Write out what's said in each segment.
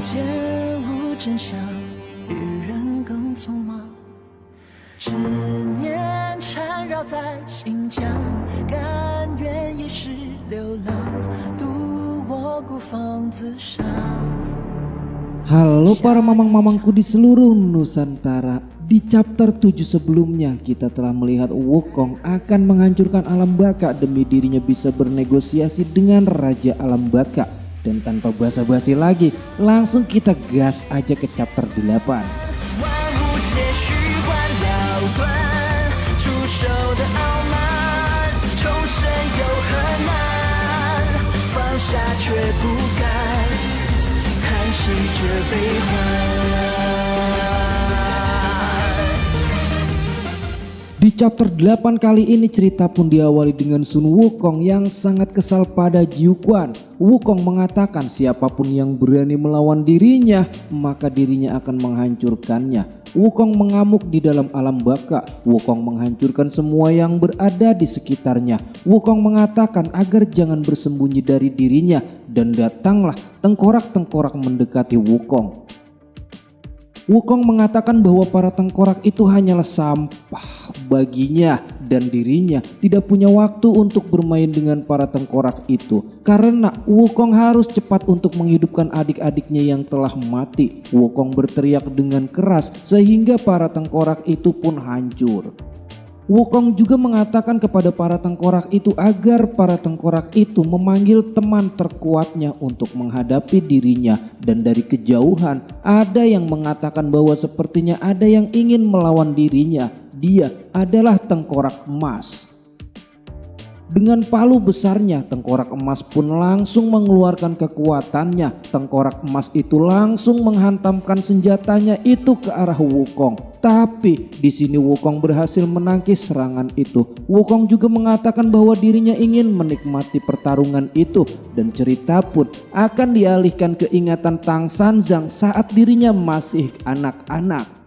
间无真相，与人更匆忙，执念缠绕在心墙，甘愿一世流浪，渡我孤芳自赏。 Halo para mamang-mamangku di seluruh Nusantara. Di chapter 7 sebelumnya kita telah melihat Wukong akan menghancurkan alam baka demi dirinya bisa bernegosiasi dengan Raja Alam Baka. Dan tanpa basa-basi lagi, langsung kita gas aja ke chapter 8. Di chapter 8 kali ini cerita pun diawali dengan Sun Wukong yang sangat kesal pada Jiu Quan. Wukong mengatakan siapapun yang berani melawan dirinya maka dirinya akan menghancurkannya. Wukong mengamuk di dalam alam baka. Wukong menghancurkan semua yang berada di sekitarnya. Wukong mengatakan agar jangan bersembunyi dari dirinya dan datanglah tengkorak-tengkorak mendekati Wukong. Wukong mengatakan bahwa para tengkorak itu hanyalah sampah baginya dan dirinya tidak punya waktu untuk bermain dengan para tengkorak itu karena Wukong harus cepat untuk menghidupkan adik-adiknya yang telah mati. Wukong berteriak dengan keras sehingga para tengkorak itu pun hancur. Wukong juga mengatakan kepada para tengkorak itu agar para tengkorak itu memanggil teman terkuatnya untuk menghadapi dirinya. Dan dari kejauhan ada yang mengatakan bahwa sepertinya ada yang ingin melawan dirinya. Dia adalah tengkorak emas. Dengan palu besarnya, tengkorak emas pun langsung mengeluarkan kekuatannya. Tengkorak emas itu langsung menghantamkan senjatanya itu ke arah Wukong. Tapi di sini Wukong berhasil menangkis serangan itu. Wukong juga mengatakan bahwa dirinya ingin menikmati pertarungan itu dan cerita pun akan dialihkan ke ingatan Tang Sanzang saat dirinya masih anak-anak.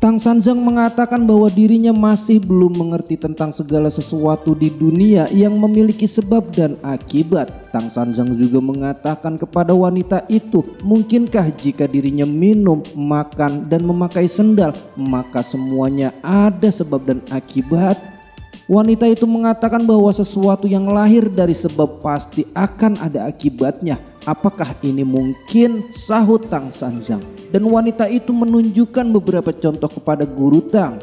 Tang Sanzang mengatakan bahwa dirinya masih belum mengerti tentang segala sesuatu di dunia yang memiliki sebab dan akibat. Tang Sanzang juga mengatakan kepada wanita itu, mungkinkah jika dirinya minum, makan dan memakai sendal, maka semuanya ada sebab dan akibat? Wanita itu mengatakan bahwa sesuatu yang lahir dari sebab pasti akan ada akibatnya. Apakah ini mungkin? Sahut Tang Sanzang. Dan wanita itu menunjukkan beberapa contoh kepada Guru Tang.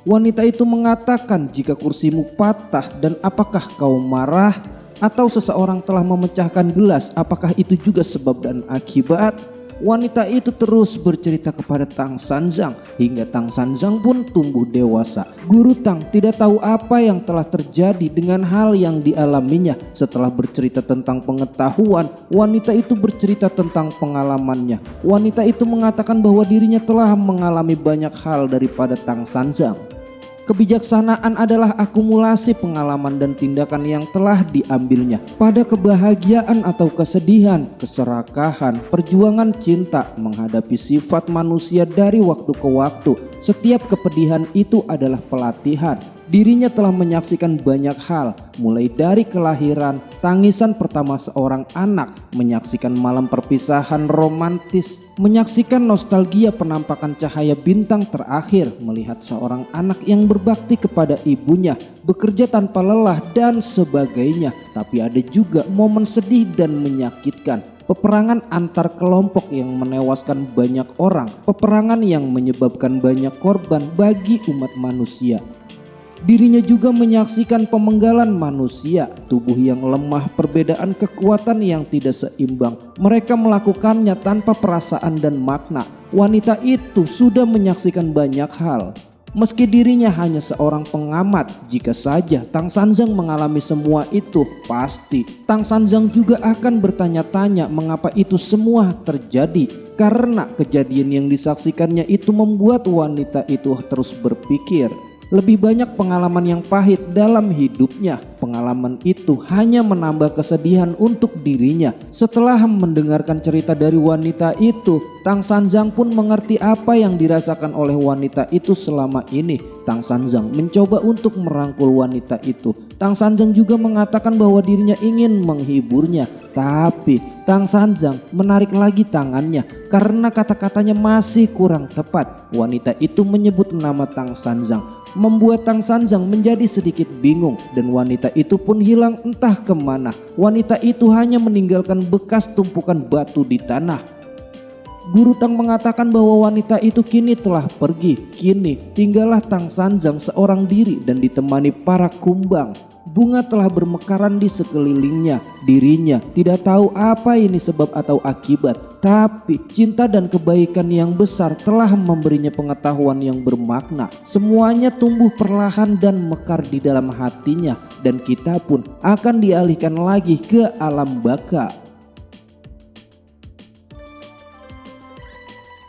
Wanita itu mengatakan jika kursimu patah dan apakah kau marah? Atau seseorang telah memecahkan gelas, apakah itu juga sebab dan akibat? Wanita itu terus bercerita kepada Tang Sanzang hingga Tang Sanzang pun tumbuh dewasa. Guru Tang tidak tahu apa yang telah terjadi dengan hal yang dialaminya. Setelah bercerita tentang pengetahuan, wanita itu bercerita tentang pengalamannya. Wanita itu mengatakan bahwa dirinya telah mengalami banyak hal daripada Tang Sanzang. Kebijaksanaan adalah akumulasi pengalaman dan tindakan yang telah diambilnya. Pada kebahagiaan atau kesedihan, keserakahan, perjuangan cinta, menghadapi sifat manusia dari waktu ke waktu, setiap kepedihan itu adalah pelatihan. Dirinya telah menyaksikan banyak hal, mulai dari kelahiran, tangisan pertama seorang anak, menyaksikan malam perpisahan romantis, menyaksikan nostalgia penampakan cahaya bintang terakhir, melihat seorang anak yang berbakti kepada ibunya, bekerja tanpa lelah dan sebagainya. Tapi ada juga momen sedih dan menyakitkan. Peperangan antar kelompok yang menewaskan banyak orang, peperangan yang menyebabkan banyak korban bagi umat manusia. Dirinya juga menyaksikan pemenggalan manusia, tubuh yang lemah, perbedaan kekuatan yang tidak seimbang. Mereka melakukannya tanpa perasaan dan makna. Wanita itu sudah menyaksikan banyak hal. Meski dirinya hanya seorang pengamat, jika saja Tang Sanzang mengalami semua itu, pasti Tang Sanzang juga akan bertanya-tanya mengapa itu semua terjadi. Karena kejadian yang disaksikannya itu membuat wanita itu terus berpikir. Lebih banyak pengalaman yang pahit dalam hidupnya. Pengalaman itu hanya menambah kesedihan untuk dirinya. Setelah mendengarkan cerita dari wanita itu, Tang Sanzang pun mengerti apa yang dirasakan oleh wanita itu selama ini. Tang Sanzang mencoba untuk merangkul wanita itu. Tang Sanjang juga mengatakan bahwa dirinya ingin menghiburnya. Tapi Tang Sanjang menarik lagi tangannya karena kata-katanya masih kurang tepat. Wanita itu menyebut nama Tang Sanjang, membuat Tang Sanjang menjadi sedikit bingung dan wanita itu pun hilang entah kemana. Wanita itu hanya meninggalkan bekas tumpukan batu di tanah. Guru Tang mengatakan bahwa wanita itu kini telah pergi. Kini tinggallah Tang Sanjang seorang diri dan ditemani para kumbang. Bunga telah bermekaran di sekelilingnya. Dirinya tidak tahu apa ini sebab atau akibat. Tapi cinta dan kebaikan yang besar telah memberinya pengetahuan yang bermakna. Semuanya tumbuh perlahan dan mekar di dalam hatinya. Dan kita pun akan dialihkan lagi ke alam baka.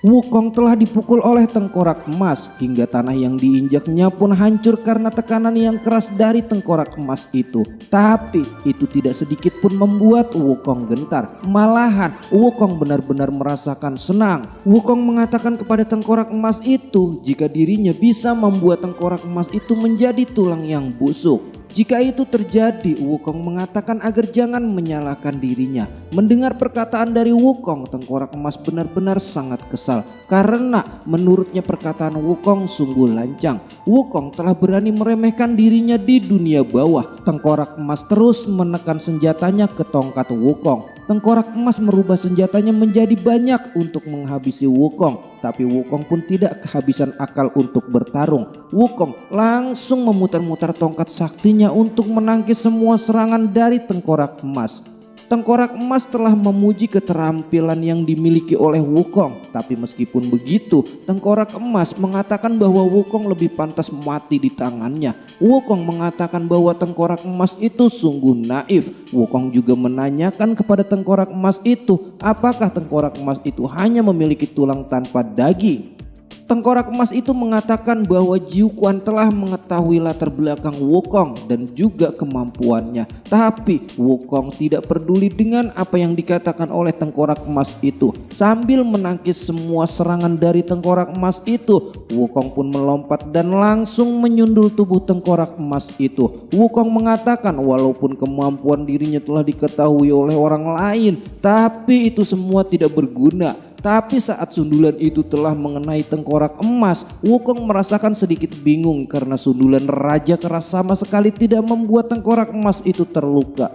Wukong telah dipukul oleh tengkorak emas hingga tanah yang diinjaknya pun hancur karena tekanan yang keras dari tengkorak emas itu. Tapi itu tidak sedikit pun membuat Wukong gentar. Malahan Wukong benar-benar merasakan senang. Wukong mengatakan kepada tengkorak emas itu jika dirinya bisa membuat tengkorak emas itu menjadi tulang yang busuk. Jika itu terjadi, Wukong mengatakan agar jangan menyalahkan dirinya. Mendengar perkataan dari Wukong, tengkorak emas benar-benar sangat kesal karena menurutnya perkataan Wukong sungguh lancang. Wukong telah berani meremehkan dirinya di dunia bawah. Tengkorak emas terus menekan senjatanya ke tongkat Wukong. Tengkorak emas merubah senjatanya menjadi banyak untuk menghabisi Wukong. Tapi Wukong pun tidak kehabisan akal untuk bertarung. Wukong langsung memutar-mutar tongkat saktinya untuk menangkis semua serangan dari tengkorak emas. Tengkorak emas telah memuji keterampilan yang dimiliki oleh Wukong. Tapi meskipun begitu, tengkorak emas mengatakan bahwa Wukong lebih pantas mati di tangannya. Wukong mengatakan bahwa tengkorak emas itu sungguh naif. Wukong juga menanyakan kepada tengkorak emas itu, apakah tengkorak emas itu hanya memiliki tulang tanpa daging. Tengkorak emas itu mengatakan bahwa Jiu Quan telah mengetahui latar belakang Wukong dan juga kemampuannya. Tapi Wukong tidak peduli dengan apa yang dikatakan oleh tengkorak emas itu. Sambil menangkis semua serangan dari tengkorak emas itu, Wukong pun melompat dan langsung menyundul tubuh tengkorak emas itu. Wukong mengatakan walaupun kemampuan dirinya telah diketahui oleh orang lain, tapi itu semua tidak berguna. Tapi saat sundulan itu telah mengenai tengkorak emas, Wukong merasakan sedikit bingung karena sundulan raja keras sama sekali tidak membuat tengkorak emas itu terluka.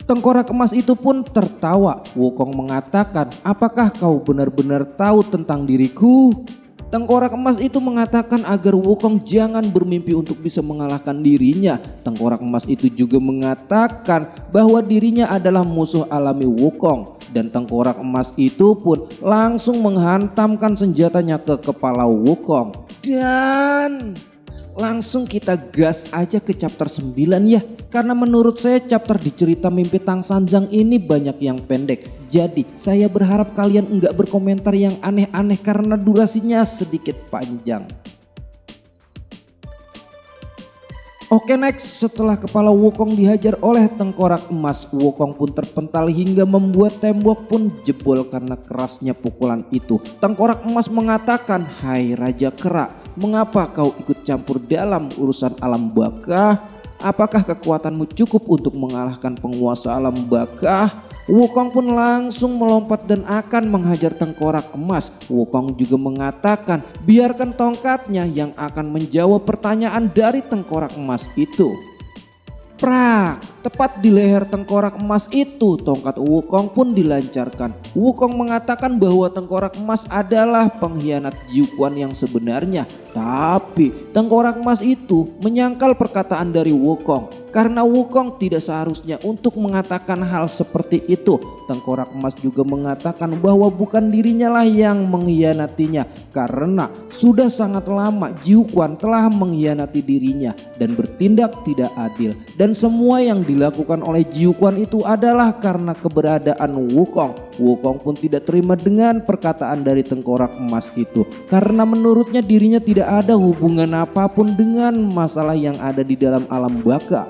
Tengkorak emas itu pun tertawa. Wukong mengatakan, apakah kau benar-benar tahu tentang diriku? Tengkorak emas itu mengatakan agar Wukong jangan bermimpi untuk bisa mengalahkan dirinya. Tengkorak emas itu juga mengatakan bahwa dirinya adalah musuh alami Wukong. Dan tengkorak emas itu pun langsung menghantamkan senjatanya ke kepala Wukong. Dan langsung kita gas aja ke chapter 9 ya. Karena menurut saya chapter di cerita mimpi Tang Sanjang ini banyak yang pendek. Jadi saya berharap kalian enggak berkomentar yang aneh-aneh karena durasinya sedikit panjang. Oke, next, setelah kepala Wukong dihajar oleh tengkorak emas, Wukong pun terpental hingga membuat tembok pun jebol karena kerasnya pukulan itu. Tengkorak emas mengatakan, hai Raja Kera, mengapa kau ikut campur dalam urusan alam baka? Apakah kekuatanmu cukup untuk mengalahkan penguasa alam baka? Wukong pun langsung melompat dan akan menghajar tengkorak emas. Wukong juga mengatakan biarkan tongkatnya yang akan menjawab pertanyaan dari tengkorak emas itu. Prak, tepat di leher tengkorak emas itu tongkat Wukong pun dilancarkan. Wukong mengatakan bahwa tengkorak emas adalah pengkhianat Jiu Quan yang sebenarnya. Tapi tengkorak emas itu menyangkal perkataan dari Wukong. Karena Wukong tidak seharusnya untuk mengatakan hal seperti itu. Tengkorak emas juga mengatakan bahwa bukan dirinya lah yang mengkhianatinya. Karena sudah sangat lama Jiu Quan telah mengkhianati dirinya dan bertindak tidak adil. Dan semua yang dilakukan oleh Jiu Quan itu adalah karena keberadaan Wukong. Wukong pun tidak terima dengan perkataan dari tengkorak emas itu. Karena menurutnya dirinya tidak ada hubungan apapun dengan masalah yang ada di dalam alam baka.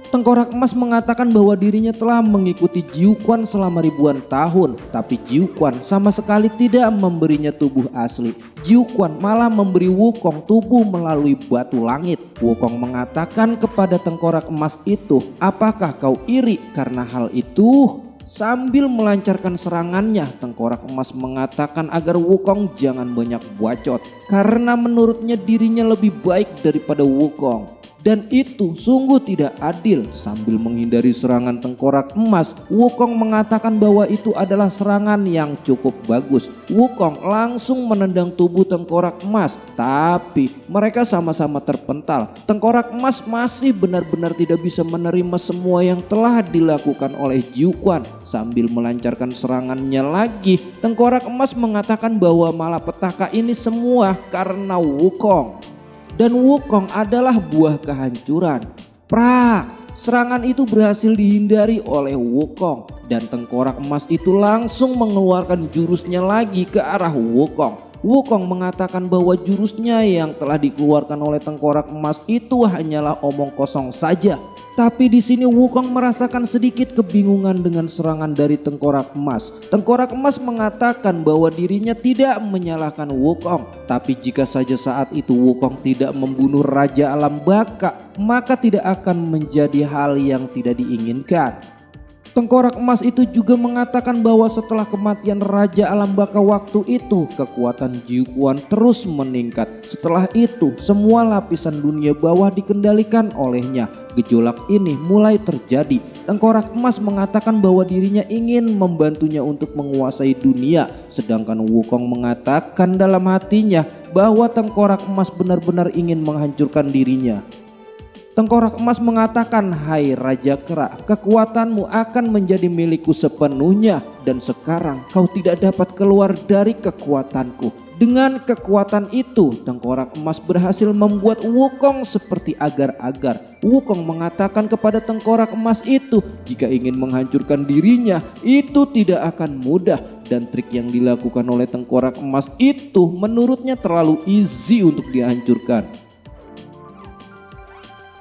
Tengkorak Emas mengatakan bahwa dirinya telah mengikuti Jiu Quan selama ribuan tahun, tapi Jiu Quan sama sekali tidak memberinya tubuh asli. Jiu Quan malah memberi Wukong tubuh melalui batu langit. Wukong mengatakan kepada Tengkorak Emas itu, "Apakah kau iri karena hal itu?" Sambil melancarkan serangannya, Tengkorak Emas mengatakan agar Wukong jangan banyak bacot, karena menurutnya dirinya lebih baik daripada Wukong. Dan itu sungguh tidak adil. Sambil menghindari serangan Tengkorak Emas, Wukong mengatakan bahwa itu adalah serangan yang cukup bagus. Wukong langsung menendang tubuh Tengkorak Emas, tapi mereka sama-sama terpental. Tengkorak Emas masih benar-benar tidak bisa menerima semua yang telah dilakukan oleh Jiu Quan. Sambil melancarkan serangannya lagi, Tengkorak Emas mengatakan bahwa malapetaka ini semua karena Wukong. Dan Wukong adalah buah kehancuran. Prak! Serangan itu berhasil dihindari oleh Wukong. Dan Tengkorak Emas itu langsung mengeluarkan jurusnya lagi ke arah Wukong. Wukong mengatakan bahwa jurusnya yang telah dikeluarkan oleh Tengkorak Emas itu hanyalah omong kosong saja. Tapi di sini Wukong merasakan sedikit kebingungan dengan serangan dari Tengkorak Emas. Tengkorak Emas mengatakan bahwa dirinya tidak menyalahkan Wukong. Tapi jika saja saat itu Wukong tidak membunuh Raja Alam Baka, maka tidak akan menjadi hal yang tidak diinginkan. Tengkorak Emas itu juga mengatakan bahwa setelah kematian Raja Alam Baka waktu itu, kekuatan Jiu Quan terus meningkat. Setelah itu, semua lapisan dunia bawah dikendalikan olehnya. Gejolak ini mulai terjadi. Tengkorak Emas mengatakan bahwa dirinya ingin membantunya untuk menguasai dunia. Sedangkan Wukong mengatakan dalam hatinya bahwa Tengkorak Emas benar-benar ingin menghancurkan dirinya. Tengkorak Emas mengatakan, "Hai Raja Kera, kekuatanmu akan menjadi milikku sepenuhnya dan sekarang kau tidak dapat keluar dari kekuatanku." Dengan kekuatan itu, Tengkorak Emas berhasil membuat Wukong seperti agar-agar. Wukong mengatakan kepada Tengkorak Emas itu, jika ingin menghancurkan dirinya, itu tidak akan mudah. Dan trik yang dilakukan oleh Tengkorak Emas itu menurutnya terlalu easy untuk dihancurkan.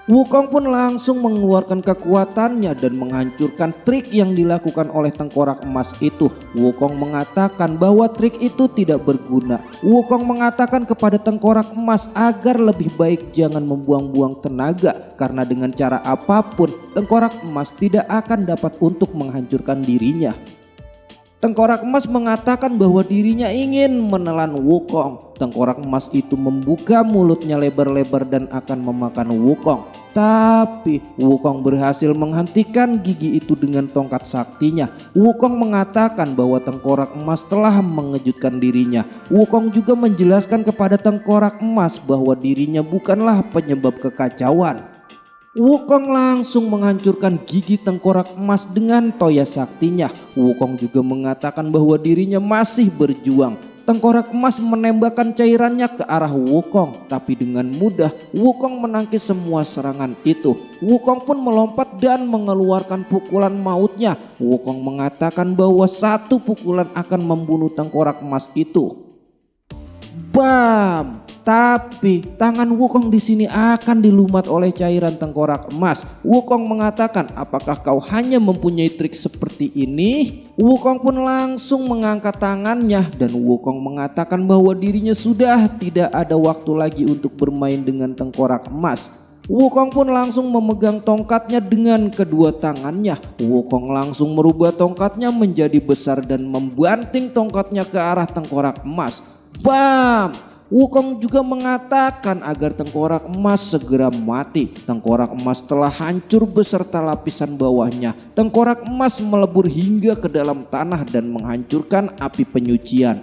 Wukong pun langsung mengeluarkan kekuatannya dan menghancurkan trik yang dilakukan oleh Tengkorak Emas itu. Wukong mengatakan bahwa trik itu tidak berguna. Wukong mengatakan kepada Tengkorak Emas agar lebih baik jangan membuang-buang tenaga, karena dengan cara apapun Tengkorak Emas tidak akan dapat untuk menghancurkan dirinya. Tengkorak Emas mengatakan bahwa dirinya ingin menelan Wukong. Tengkorak Emas itu membuka mulutnya lebar-lebar dan akan memakan Wukong. Tapi Wukong berhasil menghentikan gigi itu dengan tongkat saktinya. Wukong mengatakan bahwa Tengkorak Emas telah mengejutkan dirinya. Wukong juga menjelaskan kepada Tengkorak Emas bahwa dirinya bukanlah penyebab kekacauan. Wukong langsung menghancurkan gigi Tengkorak Emas dengan toya saktinya. Wukong juga mengatakan bahwa dirinya masih berjuang. Tengkorak Emas menembakkan cairannya ke arah Wukong, tapi dengan mudah Wukong menangkis semua serangan itu. Wukong pun melompat dan mengeluarkan pukulan mautnya. Wukong mengatakan bahwa satu pukulan akan membunuh Tengkorak Emas itu. Bam! Tapi tangan Wukong di sini akan dilumat oleh cairan Tengkorak Emas. Wukong mengatakan, "Apakah kau hanya mempunyai trik seperti ini?" Wukong pun langsung mengangkat tangannya dan Wukong mengatakan bahwa dirinya sudah tidak ada waktu lagi untuk bermain dengan Tengkorak Emas. Wukong pun langsung memegang tongkatnya dengan kedua tangannya. Wukong langsung merubah tongkatnya menjadi besar dan membanting tongkatnya ke arah Tengkorak Emas. Bam! Wukong juga mengatakan agar Tengkorak Emas segera mati. Tengkorak Emas telah hancur beserta lapisan bawahnya. Tengkorak Emas melebur hingga ke dalam tanah dan menghancurkan api penyucian.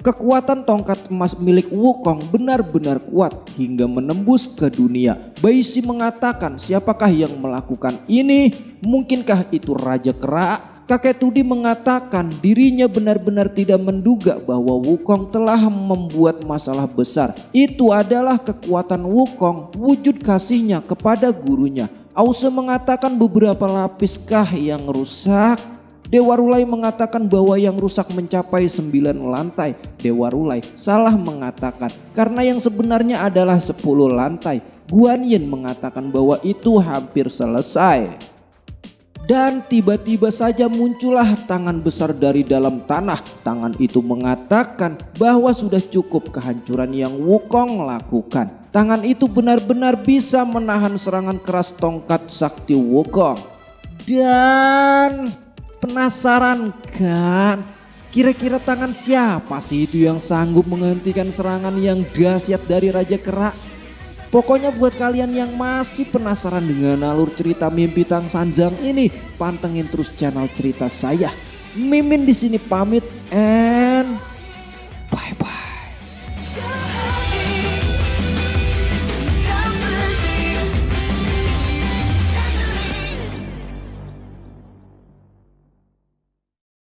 Kekuatan tongkat emas milik Wukong benar-benar kuat hingga menembus ke dunia. Baishi mengatakan, "Siapakah yang melakukan ini? Mungkinkah itu Raja Kera?" Kakek Tudi mengatakan dirinya benar-benar tidak menduga bahwa Wukong telah membuat masalah besar. Itu adalah kekuatan Wukong, wujud kasihnya kepada gurunya. Ause mengatakan beberapa lapiskah yang rusak? Dewa Rulai mengatakan bahwa yang rusak mencapai 9 lantai. Dewa Rulai salah mengatakan karena yang sebenarnya adalah 10 lantai. Guan Yin mengatakan bahwa itu hampir selesai. Dan tiba-tiba saja muncullah tangan besar dari dalam tanah. Tangan itu mengatakan bahwa sudah cukup kehancuran yang Wukong lakukan. Tangan itu benar-benar bisa menahan serangan keras tongkat sakti Wukong. Dan penasaran kan? Kira-kira tangan siapa sih itu yang sanggup menghentikan serangan yang dahsyat dari Raja Kera? Pokoknya buat kalian yang masih penasaran dengan alur cerita mimpi Tang Sanjang ini, pantengin terus channel cerita saya. Mimin di sini pamit.